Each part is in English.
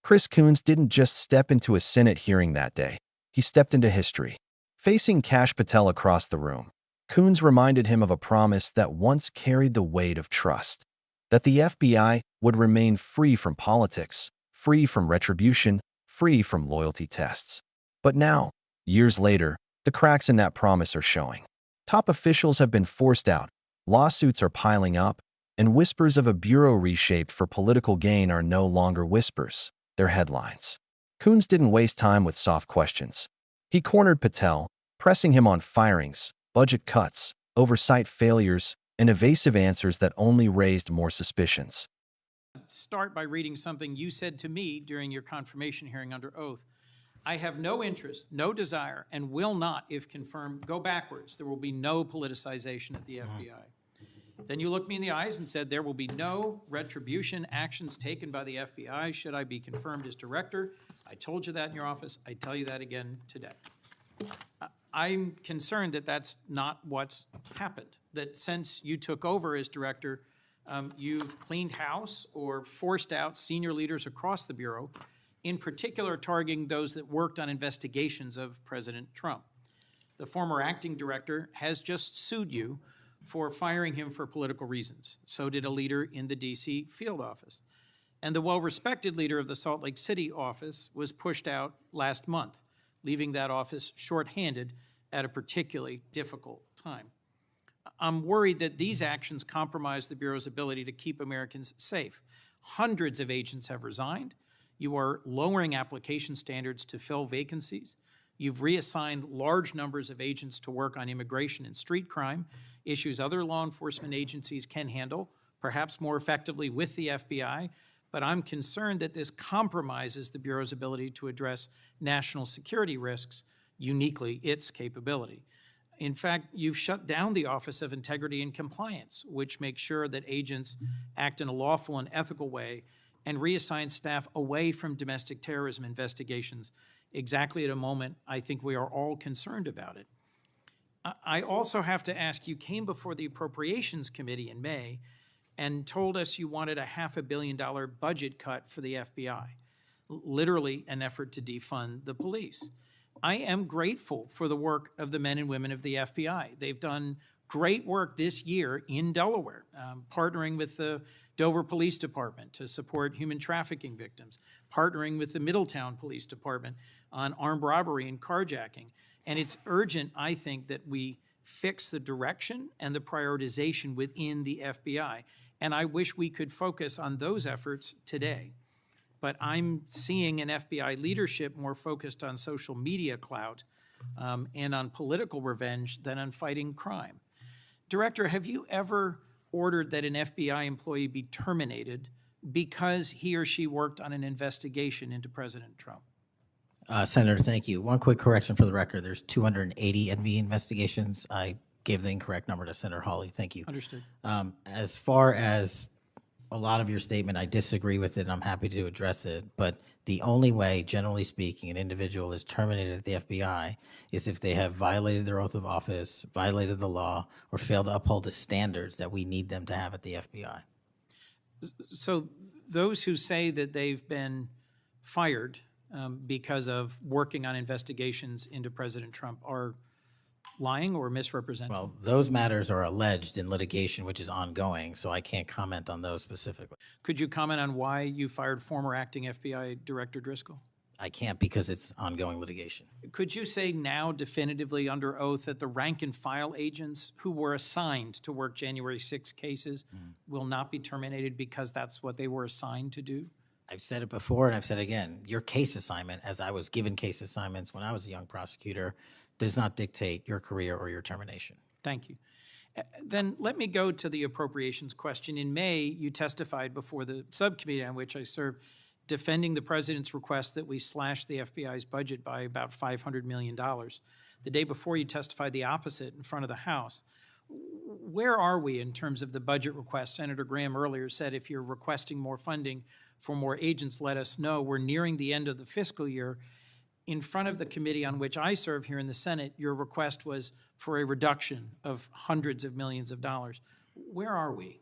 Chris Coons didn't just step into a Senate hearing that day. He stepped into history. Facing Kash Patel across the room, Coons reminded him of a promise that once carried the weight of trust, that the FBI would remain free from politics, free from retribution, free from loyalty tests. But now, years later, the cracks in that promise are showing. Top officials have been forced out, lawsuits are piling up, and whispers of a bureau reshaped for political gain are no longer whispers, they're headlines. Coons didn't waste time with soft questions. He cornered Patel, pressing him on firings, budget cuts, oversight failures, and evasive answers that only raised more suspicions. Start by reading something you said to me during your confirmation hearing under oath. I have no interest, no desire, and will not, if confirmed, go backwards. There will be no politicization at the FBI. Then you looked me in the eyes and said there will be no retribution actions taken by the FBI should I be confirmed as director. I told you that in your office. I tell you that again today. I'm concerned that that's not what's happened, that since you took over as director, you've cleaned house or forced out senior leaders across the Bureau, in particular targeting those that worked on investigations of President Trump. The former acting director has just sued you for firing him for political reasons. So did a leader in the DC field office. And the well-respected leader of the Salt Lake City office was pushed out last month, leaving that office shorthanded at a particularly difficult time. I'm worried that these actions compromise the Bureau's ability to keep Americans safe. Hundreds of agents have resigned. You are lowering application standards to fill vacancies. You've reassigned large numbers of agents to work on immigration and street crime, issues other law enforcement agencies can handle, perhaps more effectively with the FBI, but I'm concerned that this compromises the Bureau's ability to address national security risks, uniquely its capability. In fact, you've shut down the Office of Integrity and Compliance, which makes sure that agents act in a lawful and ethical way, and reassign staff away from domestic terrorism investigations exactly at a moment I think we are all concerned about it. I also have to ask, you came before the Appropriations Committee in May and told us you wanted a $500 million budget cut for the FBI, literally an effort to defund the police. I am grateful for the work of the men and women of the FBI. They've done great work this year in Delaware, partnering with the Dover Police Department to support human trafficking victims, partnering with the Middletown Police Department on armed robbery and carjacking. And it's urgent, I think, that we fix the direction and the prioritization within the FBI. And I wish we could focus on those efforts today. But I'm seeing an FBI leadership more focused on social media clout and on political revenge than on fighting crime. Director, have you ever ordered that an FBI employee be terminated because he or she worked on an investigation into President Trump? Senator, thank you. One quick correction for the record. There's 280 NV investigations. I gave the incorrect number to Senator Hawley. Thank you. Understood. As far as a lot of your statement, I disagree with it, and I'm happy to address it. But the only way, generally speaking, an individual is terminated at the FBI is if they have violated their oath of office, violated the law, or failed to uphold the standards that we need them to have at the FBI. So those who say that they've been fired because of working on investigations into President Trump are lying or misrepresenting? Well, those matters are alleged in litigation, which is ongoing, so I can't comment on those specifically. Could you comment on why you fired former acting FBI Director Driscoll? I can't because it's ongoing litigation. Could you say now definitively under oath that the rank and file agents who were assigned to work January 6 cases will not be terminated because that's what they were assigned to do? I've said it before and I've said it again. Your case assignment, as I was given case assignments when I was a young prosecutor, does not dictate your career or your termination. Thank you. Then let me go to the appropriations question. In May, you testified before the subcommittee on which I served, defending the president's request that we slash the FBI's budget by about $500 million. The day before, you testified the opposite in front of the House. Where are we in terms of the budget request? Senator Graham earlier said if you're requesting more funding for more agents, let us know. We're nearing the end of the fiscal year. In front of the committee on which I serve here in the Senate, your request was for a reduction of hundreds of millions of dollars. Where are we?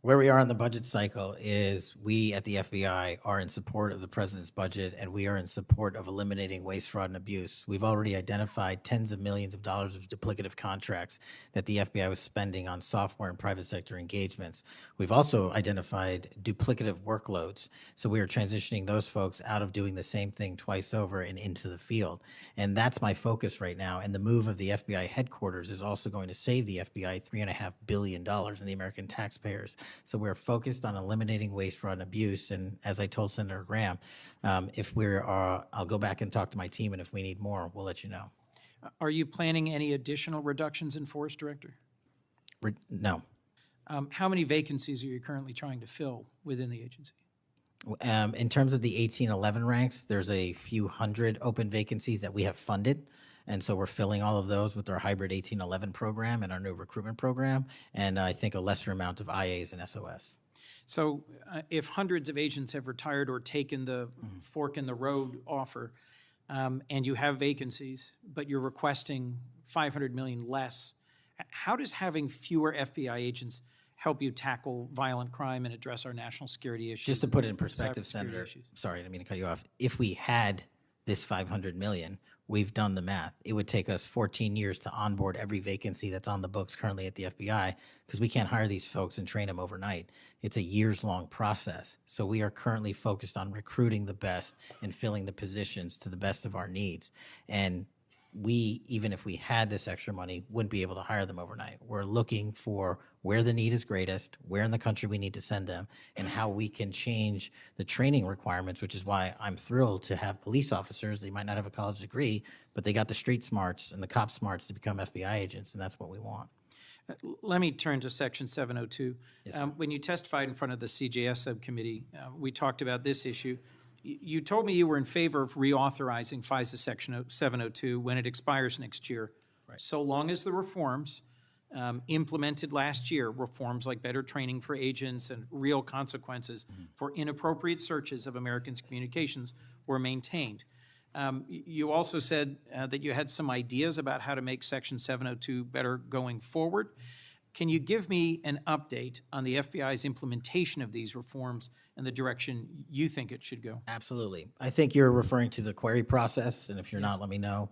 Where we are in the budget cycle is we at the FBI are in support of the president's budget, and we are in support of eliminating waste, fraud, and abuse. We've already identified tens of millions of dollars of duplicative contracts that the FBI was spending on software and private sector engagements. We've also identified duplicative workloads. So we are transitioning those folks out of doing the same thing twice over and into the field. And that's my focus right now. And the move of the FBI headquarters is also going to save the FBI $3.5 billion in the American taxpayers. So we're focused on eliminating waste, fraud, and abuse. And as I told Senator Graham, I'll go back and talk to my team, and if we need more, we'll let you know. Are you planning any additional reductions in force, Director? No. How many vacancies are you currently trying to fill within the agency? In terms of the 1811 ranks, there's a few hundred open vacancies that we have funded. And so we're filling all of those with our hybrid 1811 program and our new recruitment program, and I think a lesser amount of IAs and SOS. So if hundreds of agents have retired or taken the fork in the road offer, and you have vacancies, but you're requesting $500 million less, how does having fewer FBI agents help you tackle violent crime and address our national security issues? Just to put it in perspective, Senator, issues? Sorry, I didn't mean to cut you off. If we had this $500 million, we've done the math. It would take us 14 years to onboard every vacancy that's on the books currently at the FBI, because we can't hire these folks and train them overnight. It's a years-long process. So we are currently focused on recruiting the best and filling the positions to the best of our needs. And we, even if we had this extra money, wouldn't be able to hire them overnight. We're looking for where the need is greatest, where in the country we need to send them, and how we can change the training requirements, which is why I'm thrilled to have police officers. They might not have a college degree, but they got the street smarts and the cop smarts to become FBI agents, and that's what we want. Let me turn to Section 702. Yes, sir. When you testified in front of the CJS subcommittee, we talked about this issue. You told me you were in favor of reauthorizing FISA Section 702 when it expires next year, so long as the reforms implemented last year, reforms like better training for agents and real consequences for inappropriate searches of Americans' communications, were maintained. You also said that you had some ideas about how to make Section 702 better going forward. Can you give me an update on the FBI's implementation of these reforms and the direction you think it should go? Absolutely. I think you're referring to the query process, and if you're not, let me know.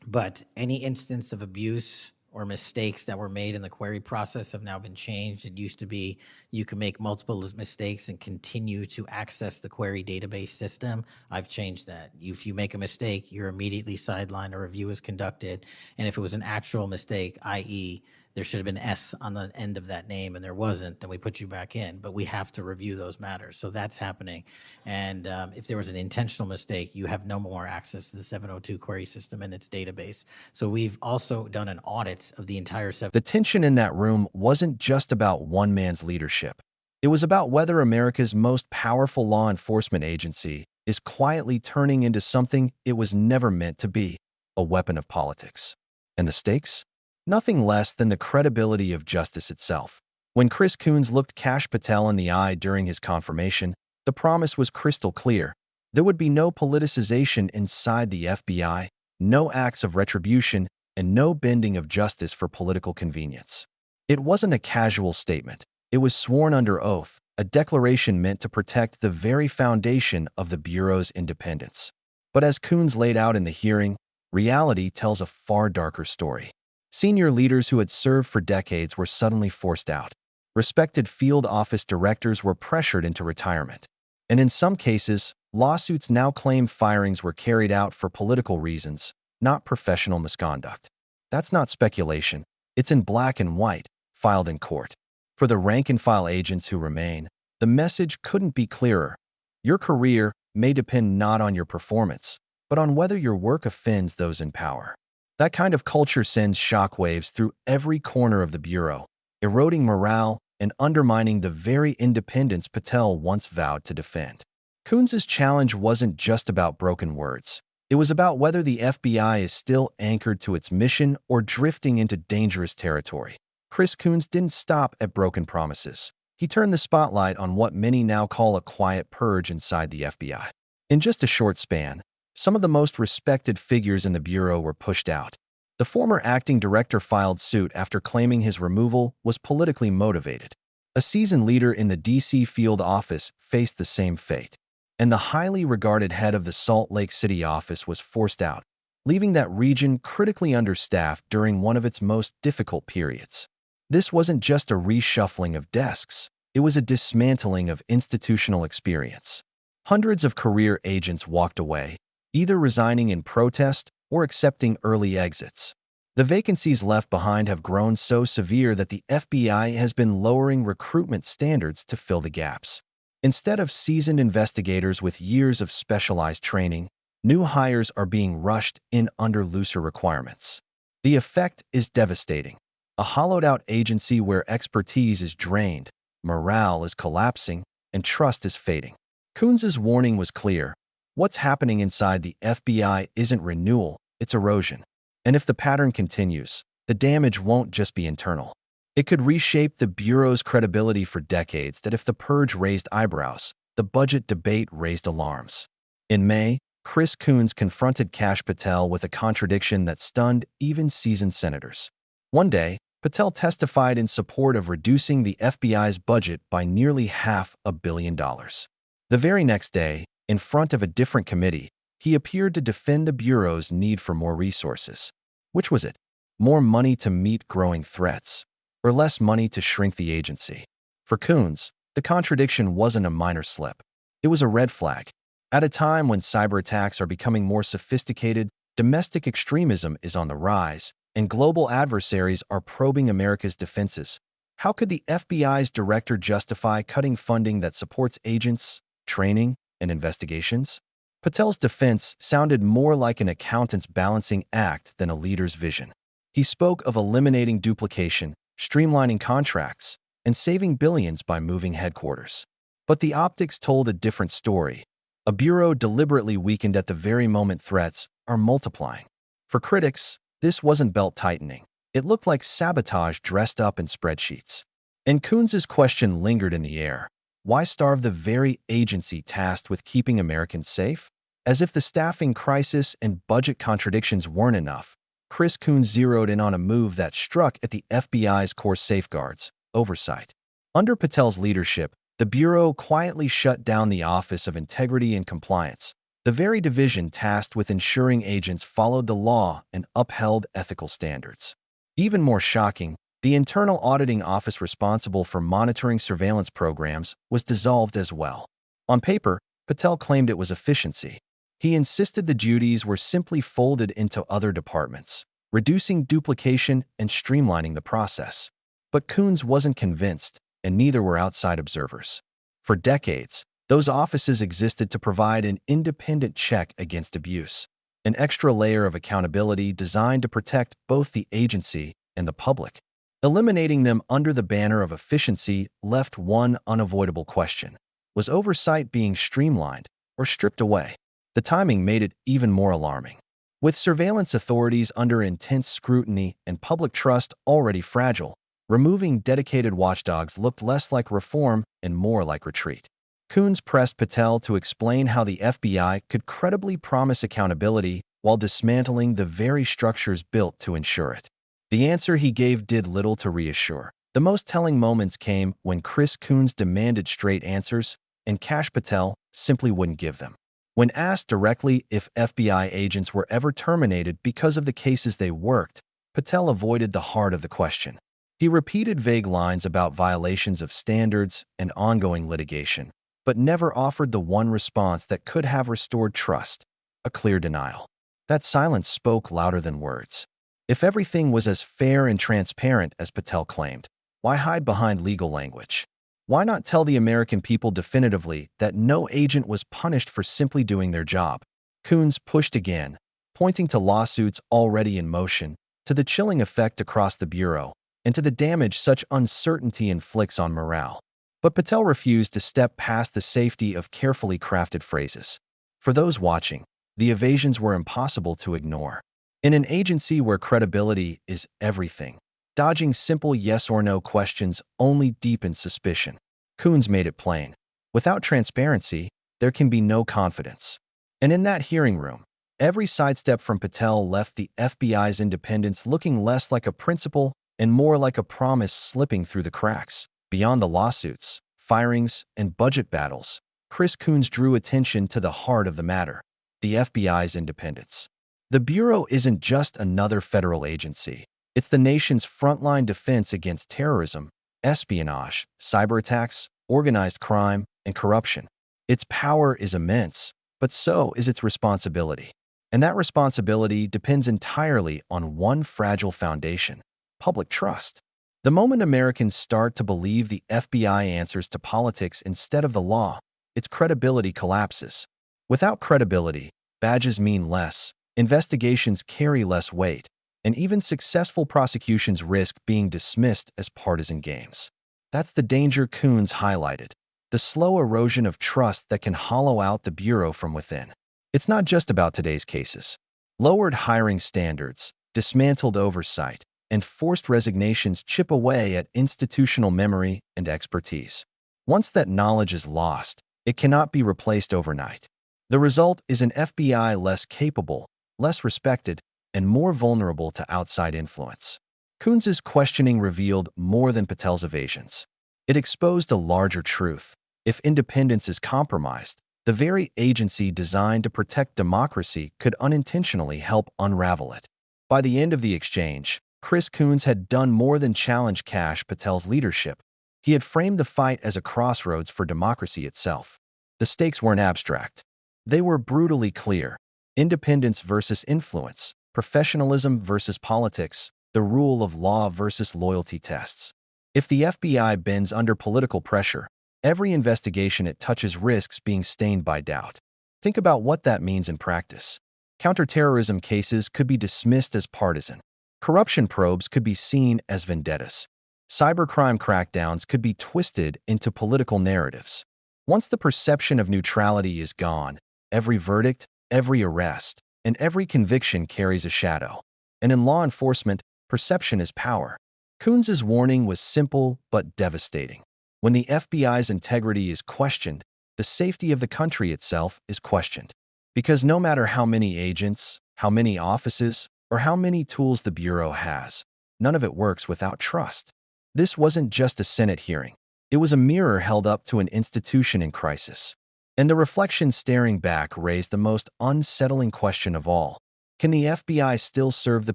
But any instance of abuse or mistakes that were made in the query process have now been changed. It used to be you can make multiple mistakes and continue to access the query database system. I've changed that. If you make a mistake, you're immediately sidelined, a review is conducted, and if it was an actual mistake, i.e., there should have been S on the end of that name and there wasn't, then we put you back in. But we have to review those matters. So that's happening. And if there was an intentional mistake, you have no more access to the 702 query system and its database. So we've also done an audit of the entire The tension in that room wasn't just about one man's leadership. It was about whether America's most powerful law enforcement agency is quietly turning into something it was never meant to be, a weapon of politics. And the stakes? Nothing less than the credibility of justice itself. When Chris Coons looked Kash Patel in the eye during his confirmation, the promise was crystal clear. There would be no politicization inside the FBI, no acts of retribution, and no bending of justice for political convenience. It wasn't a casual statement. It was sworn under oath, a declaration meant to protect the very foundation of the Bureau's independence. But as Coons laid out in the hearing, reality tells a far darker story. Senior leaders who had served for decades were suddenly forced out. Respected field office directors were pressured into retirement. And in some cases, lawsuits now claimed firings were carried out for political reasons, not professional misconduct. That's not speculation. It's in black and white, filed in court. For the rank-and-file agents who remain, the message couldn't be clearer. Your career may depend not on your performance, but on whether your work offends those in power. That kind of culture sends shockwaves through every corner of the Bureau, eroding morale and undermining the very independence Patel once vowed to defend. Coons' challenge wasn't just about broken words. It was about whether the FBI is still anchored to its mission or drifting into dangerous territory. Chris Coons didn't stop at broken promises. He turned the spotlight on what many now call a quiet purge inside the FBI. In just a short span, some of the most respected figures in the Bureau were pushed out. The former acting director filed suit after claiming his removal was politically motivated. A seasoned leader in the D.C. field office faced the same fate, and the highly regarded head of the Salt Lake City office was forced out, leaving that region critically understaffed during one of its most difficult periods. This wasn't just a reshuffling of desks, it was a dismantling of institutional experience. Hundreds of career agents walked away, either resigning in protest or accepting early exits. The vacancies left behind have grown so severe that the FBI has been lowering recruitment standards to fill the gaps. Instead of seasoned investigators with years of specialized training, new hires are being rushed in under looser requirements. The effect is devastating. A hollowed-out agency where expertise is drained, morale is collapsing, and trust is fading. Coons' warning was clear. What's happening inside the FBI isn't renewal, it's erosion. And if the pattern continues, the damage won't just be internal. It could reshape the Bureau's credibility for decades. That if the purge raised eyebrows, the budget debate raised alarms. In May, Chris Coons confronted Kash Patel with a contradiction that stunned even seasoned senators. One day, Patel testified in support of reducing the FBI's budget by nearly $500 million. The very next day, in front of a different committee, he appeared to defend the Bureau's need for more resources. Which was it? More money to meet growing threats, or less money to shrink the agency? For Coons, the contradiction wasn't a minor slip. It was a red flag. At a time when cyber attacks are becoming more sophisticated, domestic extremism is on the rise, and global adversaries are probing America's defenses, how could the FBI's director justify cutting funding that supports agents, training, and investigations? Patel's defense sounded more like an accountant's balancing act than a leader's vision. He spoke of eliminating duplication, streamlining contracts, and saving billions by moving headquarters. But the optics told a different story. A bureau deliberately weakened at the very moment threats are multiplying. For critics, this wasn't belt-tightening. It looked like sabotage dressed up in spreadsheets. And Coons' question lingered in the air. Why starve the very agency tasked with keeping Americans safe? As if the staffing crisis and budget contradictions weren't enough, Chris Coons zeroed in on a move that struck at the FBI's core safeguards: oversight. Under Patel's leadership, the Bureau quietly shut down the Office of Integrity and Compliance, the very division tasked with ensuring agents followed the law and upheld ethical standards. Even more shocking, the internal auditing office responsible for monitoring surveillance programs was dissolved as well. On paper, Patel claimed it was efficiency. He insisted the duties were simply folded into other departments, reducing duplication and streamlining the process. But Coons wasn't convinced, and neither were outside observers. For decades, those offices existed to provide an independent check against abuse, an extra layer of accountability designed to protect both the agency and the public. Eliminating them under the banner of efficiency left one unavoidable question: was oversight being streamlined or stripped away? The timing made it even more alarming. With surveillance authorities under intense scrutiny and public trust already fragile, removing dedicated watchdogs looked less like reform and more like retreat. Coons pressed Patel to explain how the FBI could credibly promise accountability while dismantling the very structures built to ensure it. The answer he gave did little to reassure. The most telling moments came when Chris Coons demanded straight answers, and Kash Patel simply wouldn't give them. When asked directly if FBI agents were ever terminated because of the cases they worked, Patel avoided the heart of the question. He repeated vague lines about violations of standards and ongoing litigation, but never offered the one response that could have restored trust: a clear denial. That silence spoke louder than words. If everything was as fair and transparent as Patel claimed, why hide behind legal language? Why not tell the American people definitively that no agent was punished for simply doing their job? Coons pushed again, pointing to lawsuits already in motion, to the chilling effect across the Bureau, and to the damage such uncertainty inflicts on morale. But Patel refused to step past the safety of carefully crafted phrases. For those watching, the evasions were impossible to ignore. In an agency where credibility is everything, dodging simple yes or no questions only deepens suspicion. Coons made it plain. Without transparency, there can be no confidence. And in that hearing room, every sidestep from Patel left the FBI's independence looking less like a principle and more like a promise slipping through the cracks. Beyond the lawsuits, firings, and budget battles, Chris Coons drew attention to the heart of the matter: the FBI's independence. The Bureau isn't just another federal agency. It's the nation's frontline defense against terrorism, espionage, cyber attacks, organized crime, and corruption. Its power is immense, but so is its responsibility. And that responsibility depends entirely on one fragile foundation: public trust. The moment Americans start to believe the FBI answers to politics instead of the law, its credibility collapses. Without credibility, badges mean less, investigations carry less weight, and even successful prosecutions risk being dismissed as partisan games. That's the danger Coons highlighted: the slow erosion of trust that can hollow out the Bureau from within. It's not just about today's cases. Lowered hiring standards, dismantled oversight, and forced resignations chip away at institutional memory and expertise. Once that knowledge is lost, it cannot be replaced overnight. The result is an FBI less capable, less respected, and more vulnerable to outside influence. Coons's questioning revealed more than Patel's evasions. It exposed a larger truth: if independence is compromised, the very agency designed to protect democracy could unintentionally help unravel it. By the end of the exchange, Chris Coons had done more than challenge Kash Patel's leadership. He had framed the fight as a crossroads for democracy itself. The stakes weren't abstract. They were brutally clear: independence versus influence, professionalism versus politics, the rule of law versus loyalty tests. If the FBI bends under political pressure, every investigation it touches risks being stained by doubt. Think about what that means in practice. Counterterrorism cases could be dismissed as partisan. Corruption probes could be seen as vendettas. Cybercrime crackdowns could be twisted into political narratives. Once the perception of neutrality is gone, every verdict, every arrest, and every conviction carries a shadow. And in law enforcement, perception is power. Coons's warning was simple but devastating. When the FBI's integrity is questioned, the safety of the country itself is questioned. Because no matter how many agents, how many offices, or how many tools the Bureau has, none of it works without trust. This wasn't just a Senate hearing. It was a mirror held up to an institution in crisis. And the reflection staring back raised the most unsettling question of all: can the FBI still serve the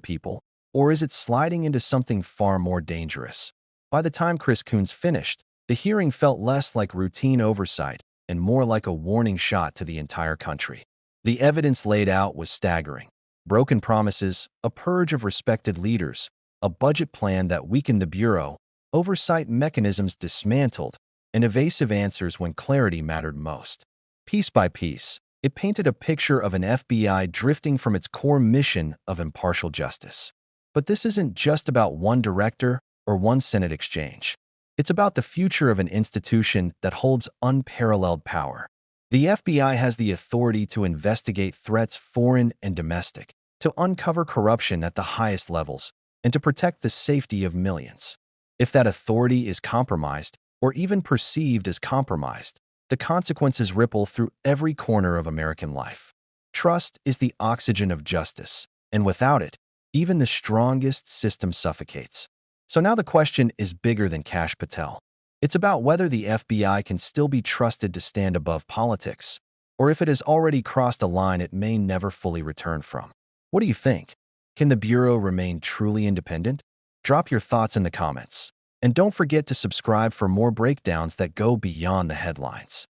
people, or is it sliding into something far more dangerous? By the time Chris Coons finished, the hearing felt less like routine oversight and more like a warning shot to the entire country. The evidence laid out was staggering: broken promises, a purge of respected leaders, a budget plan that weakened the Bureau, oversight mechanisms dismantled, and evasive answers when clarity mattered most. Piece by piece, it painted a picture of an FBI drifting from its core mission of impartial justice. But this isn't just about one director or one Senate exchange. It's about the future of an institution that holds unparalleled power. The FBI has the authority to investigate threats, foreign and domestic, to uncover corruption at the highest levels, and to protect the safety of millions. If that authority is compromised, or even perceived as compromised, the consequences ripple through every corner of American life. Trust is the oxygen of justice, and without it, even the strongest system suffocates. So now the question is bigger than Kash Patel. It's about whether the FBI can still be trusted to stand above politics, or if it has already crossed a line it may never fully return from. What do you think? Can the Bureau remain truly independent? Drop your thoughts in the comments. And don't forget to subscribe for more breakdowns that go beyond the headlines.